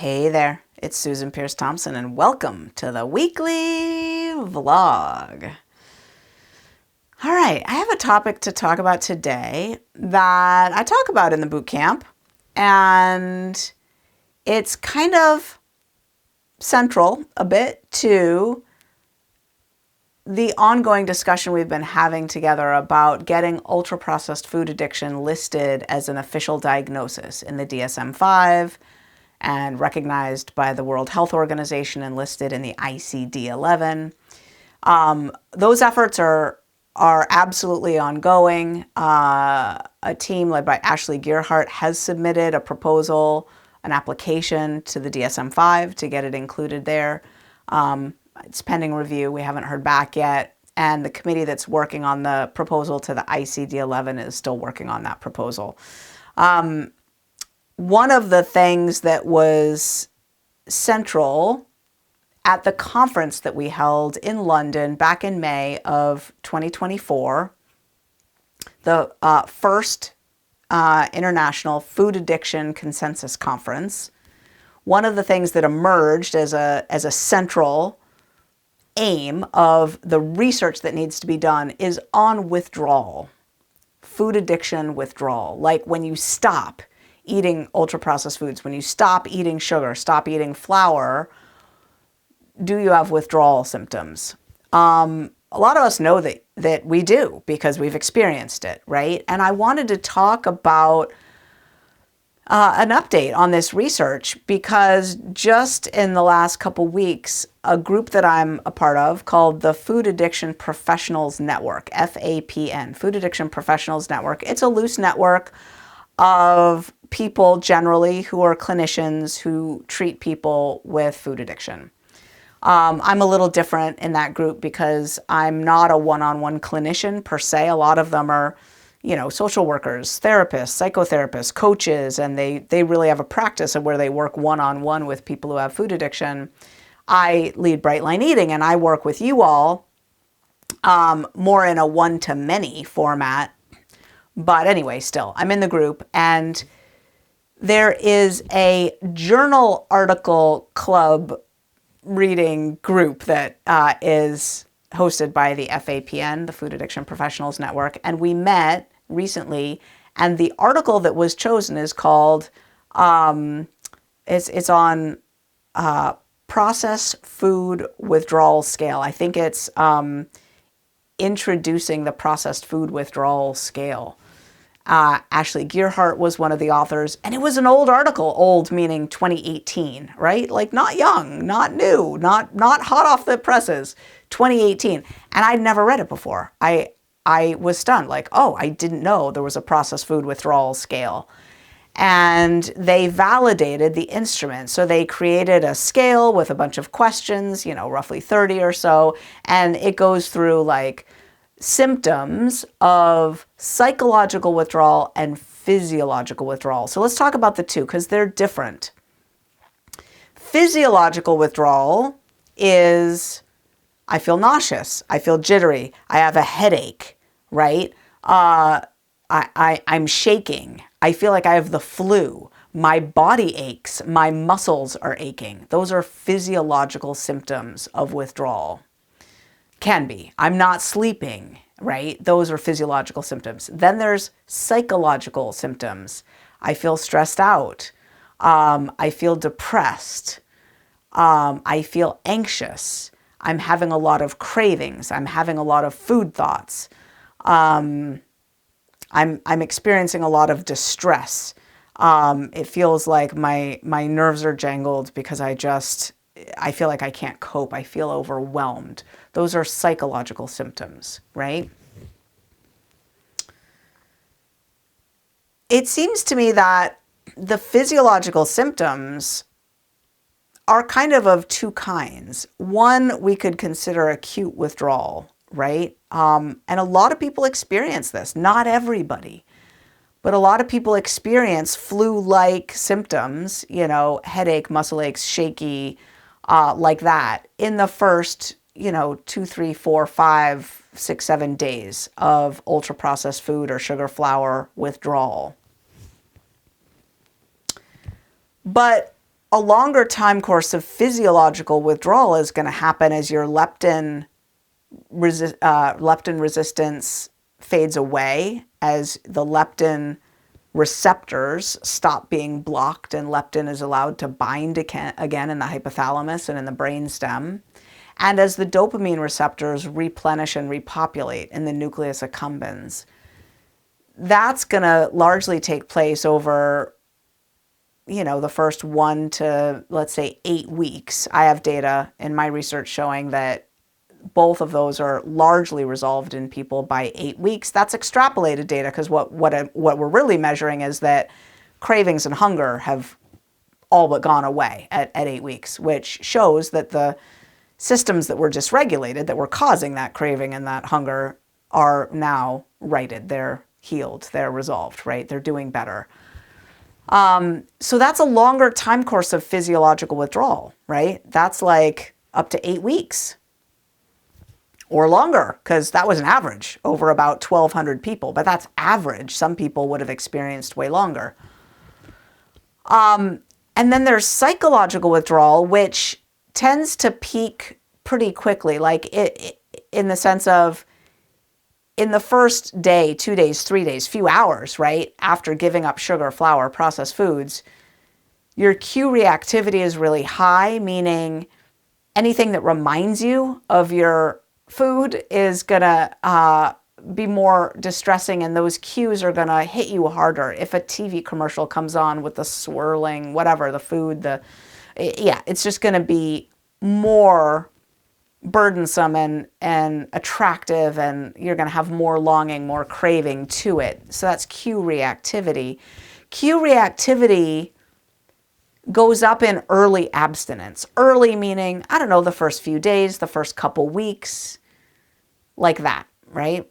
Hey there, it's Susan Pierce Thompson and welcome to the weekly vlog. All right, I have a topic to talk about today that I talk about in the boot camp, and it's kind of central a bit to the ongoing discussion we've been having together about getting ultra-processed food addiction listed as an official diagnosis in the DSM-5 and recognized by the World Health Organization and listed in the ICD-11. Those efforts are absolutely ongoing. A team led by Ashley Gearhart has submitted a proposal, an application to the DSM-5 to get it included there. It's pending review. We haven't heard back yet. And the committee that's working on the proposal to the ICD-11 is still working on that proposal. One of the things that was central at the conference that we held in London back in May of 2024, the first International Food Addiction Consensus Conference, one of the things that emerged as a central aim of the research that needs to be done is on withdrawal, food addiction withdrawal, like when you stop eating ultra-processed foods, when you stop eating sugar, stop eating flour, do you have withdrawal symptoms? A lot of us know that we do because we've experienced it, right? And I wanted to talk about an update on this research because just in the last couple weeks, a group that I'm a part of called the Food Addiction Professionals Network, FAPN, Food Addiction Professionals Network. It's a loose network of people generally who are clinicians who treat people with food addiction. I'm a little different in that group because I'm not a one-on-one clinician per se. A lot of them are, social workers, therapists, psychotherapists, coaches, and they really have a practice of where they work one-on-one with people who have food addiction. I lead Bright Line Eating, and I work with you all more in a one-to-many format. But anyway, still, I'm in the group, and there is a journal article club reading group that is hosted by the FAPN, the Food Addiction Professionals Network, and we met recently, and the article that was chosen is called, it's on processed food withdrawal scale. I think it's introducing the processed food withdrawal scale. Ashley Gearhart was one of the authors, and it was an old article, old meaning 2018, right? Like not young, not new, not hot off the presses, 2018. And I'd never read it before. I was stunned, like, oh, I didn't know there was a processed food withdrawal scale. And they validated the instrument. So they created a scale with a bunch of questions, roughly 30 or so, and it goes through like symptoms of psychological withdrawal and physiological withdrawal. So let's talk about the two because they're different. Physiological withdrawal is I feel nauseous, I feel jittery, I have a headache, right? I'm shaking, I feel like I have the flu, my body aches, my muscles are aching. Those are physiological symptoms of withdrawal. Can be. I'm not sleeping, right? Those are physiological symptoms. Then there's psychological symptoms. I feel stressed out. I feel depressed. I feel anxious. I'm having a lot of cravings. I'm having a lot of food thoughts. I'm experiencing a lot of distress. It feels like my nerves are jangled because I feel like I can't cope. I feel overwhelmed. Those are psychological symptoms, right? It seems to me that the physiological symptoms are kind of two kinds. One, we could consider acute withdrawal, right? And a lot of people experience this, not everybody. But a lot of people experience flu-like symptoms, headache, muscle aches, shaky, like that in the first, 2, 3, 4, 5, 6, 7 days of ultra-processed food or sugar flour withdrawal. But a longer time course of physiological withdrawal is going to happen as your leptin resistance fades away, as the leptin receptors stop being blocked and leptin is allowed to bind again in the hypothalamus and in the brainstem, and as the dopamine receptors replenish and repopulate in the nucleus accumbens. That's going to largely take place over, the first 1 to, let's say, 8 weeks. I have data in my research showing that both of those are largely resolved in people by 8 weeks. That's extrapolated data, because what we're really measuring is that cravings and hunger have all but gone away at 8 weeks, which shows that the systems that were dysregulated, that were causing that craving and that hunger, are now righted. They're healed. They're resolved, right? They're doing better. So that's a longer time course of physiological withdrawal, right? That's like up to 8 weeks. Or longer, because that was an average over about 1,200 people, but that's average. Some people would have experienced way longer. And then there's psychological withdrawal, which tends to peak pretty quickly, like in the sense of in the first day, 2 days, 3 days, few hours, right, after giving up sugar, flour, processed foods, your cue reactivity is really high, meaning anything that reminds you of your food is going to be more distressing, and those cues are going to hit you harder. If a TV commercial comes on with the swirling, whatever, the food, it's just going to be more burdensome and attractive, and you're going to have more longing, more craving to it. So that's cue reactivity. Cue reactivity goes up in early abstinence. Early meaning, I don't know, the first few days, the first couple weeks, like that, right?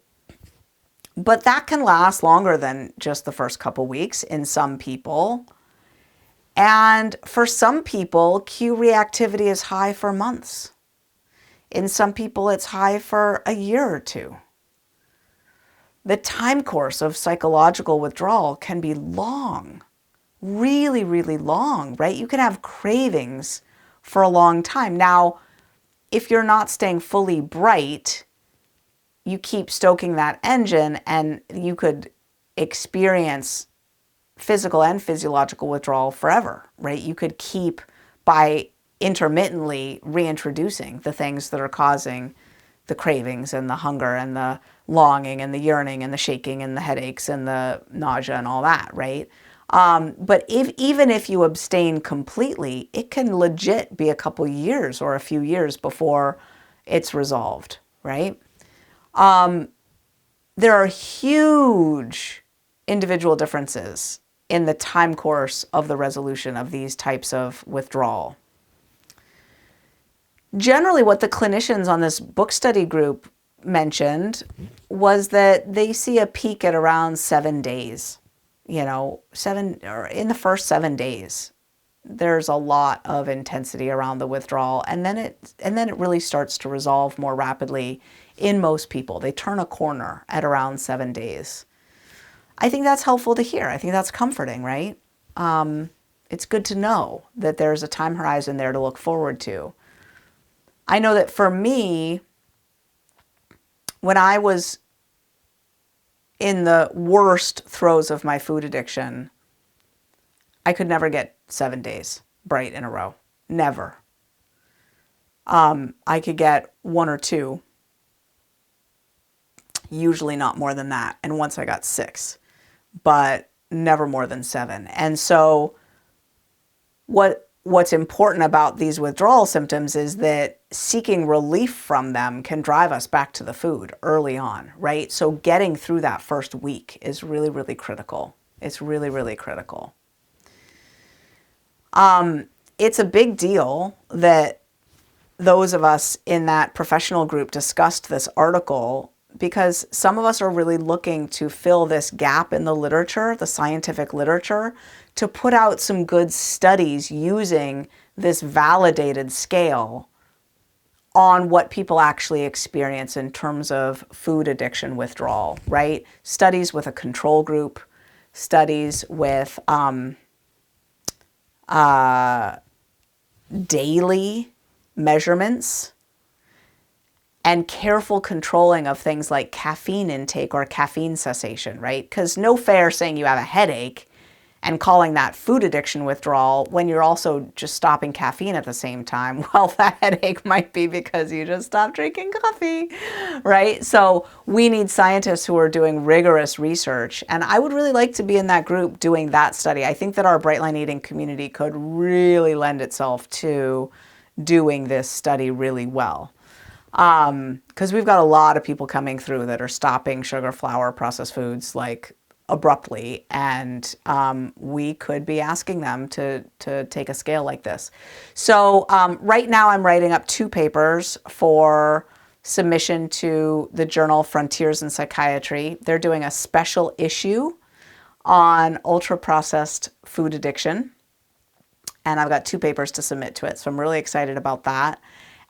But that can last longer than just the first couple weeks in some people. And for some people, cue reactivity is high for months. In some people, it's high for a year or two. The time course of psychological withdrawal can be long, really, really long, right? You can have cravings for a long time. Now, if you're not staying fully bright, you keep stoking that engine, and you could experience physical and physiological withdrawal forever, right? You could keep, by intermittently reintroducing the things that are causing the cravings and the hunger and the longing and the yearning and the shaking and the headaches and the nausea and all that, right? But even if you abstain completely, it can legit be a couple years or a few years before it's resolved, right? There are huge individual differences in the time course of the resolution of these types of withdrawal. Generally, what the clinicians on this book study group mentioned was that they see a peak at around 7 days. In the first 7 days, there's a lot of intensity around the withdrawal, and then it really starts to resolve more rapidly in most people. They turn a corner at around 7 days. I think that's helpful to hear. I think that's comforting, right? It's good to know that there's a time horizon there to look forward to. I know that for me, when I was in the worst throes of my food addiction, I could never get 7 days bright in a row. Never. I could get 1 or 2, usually not more than that. And once I got 6, but never more than 7. And so what's important about these withdrawal symptoms is that seeking relief from them can drive us back to the food early on, right? So getting through that first week is really, really critical. It's really, really critical. It's a big deal that those of us in that professional group discussed this article, because some of us are really looking to fill this gap in the literature, the scientific literature, to put out some good studies using this validated scale on what people actually experience in terms of food addiction withdrawal, right? Studies with a control group, studies with daily measurements and careful controlling of things like caffeine intake or caffeine cessation, right? Because no fair saying you have a headache and calling that food addiction withdrawal when you're also just stopping caffeine at the same time. Well, that headache might be because you just stopped drinking coffee, right? So we need scientists who are doing rigorous research. And I would really like to be in that group doing that study. I think that our Bright Line Eating community could really lend itself to doing this study really well. Because we've got a lot of people coming through that are stopping sugar, flour, processed foods like abruptly, and we could be asking them to take a scale like this. So right now I'm writing up 2 papers for submission to the journal Frontiers in Psychiatry. They're doing a special issue on ultra-processed food addiction, and I've got 2 papers to submit to it, so I'm really excited about that.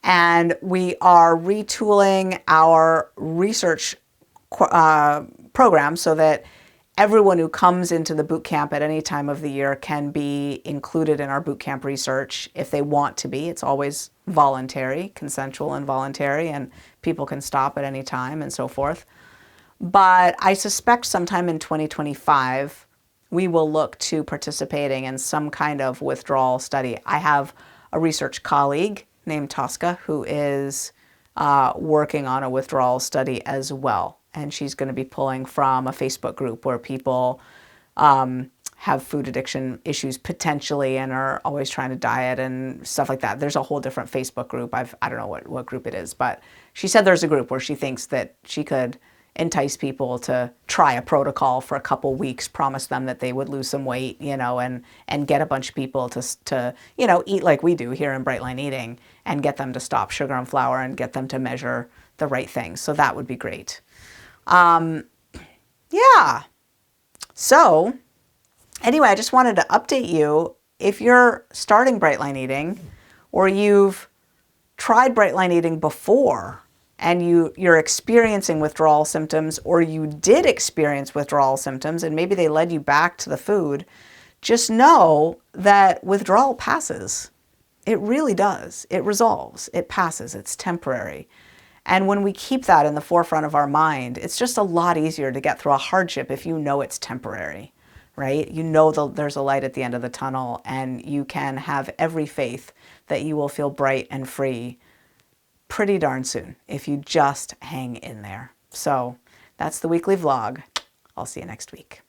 And we are retooling our research program so that everyone who comes into the boot camp at any time of the year can be included in our boot camp research if they want to be. It's always voluntary, consensual and voluntary, and people can stop at any time and so forth. But I suspect sometime in 2025, we will look to participating in some kind of withdrawal study. I have a research colleague named Tosca who is working on a withdrawal study as well. And she's going to be pulling from a Facebook group where people have food addiction issues potentially and are always trying to diet and stuff like that. There's a whole different Facebook group. I don't know what group it is, but she said there's a group where she thinks that she could entice people to try a protocol for a couple weeks, promise them that they would lose some weight, and get a bunch of people to eat like we do here in Bright Line Eating and get them to stop sugar and flour and get them to measure the right things. So that would be great. Yeah. So anyway, I just wanted to update you. If you're starting Bright Line Eating or you've tried Bright Line Eating before and you're experiencing withdrawal symptoms, or you did experience withdrawal symptoms and maybe they led you back to the food, just know that withdrawal passes. It really does. It resolves. It passes. It's temporary. And when we keep that in the forefront of our mind, it's just a lot easier to get through a hardship if you know it's temporary, right? You know there's a light at the end of the tunnel, and you can have every faith that you will feel bright and free pretty darn soon if you just hang in there. So that's the weekly vlog. I'll see you next week.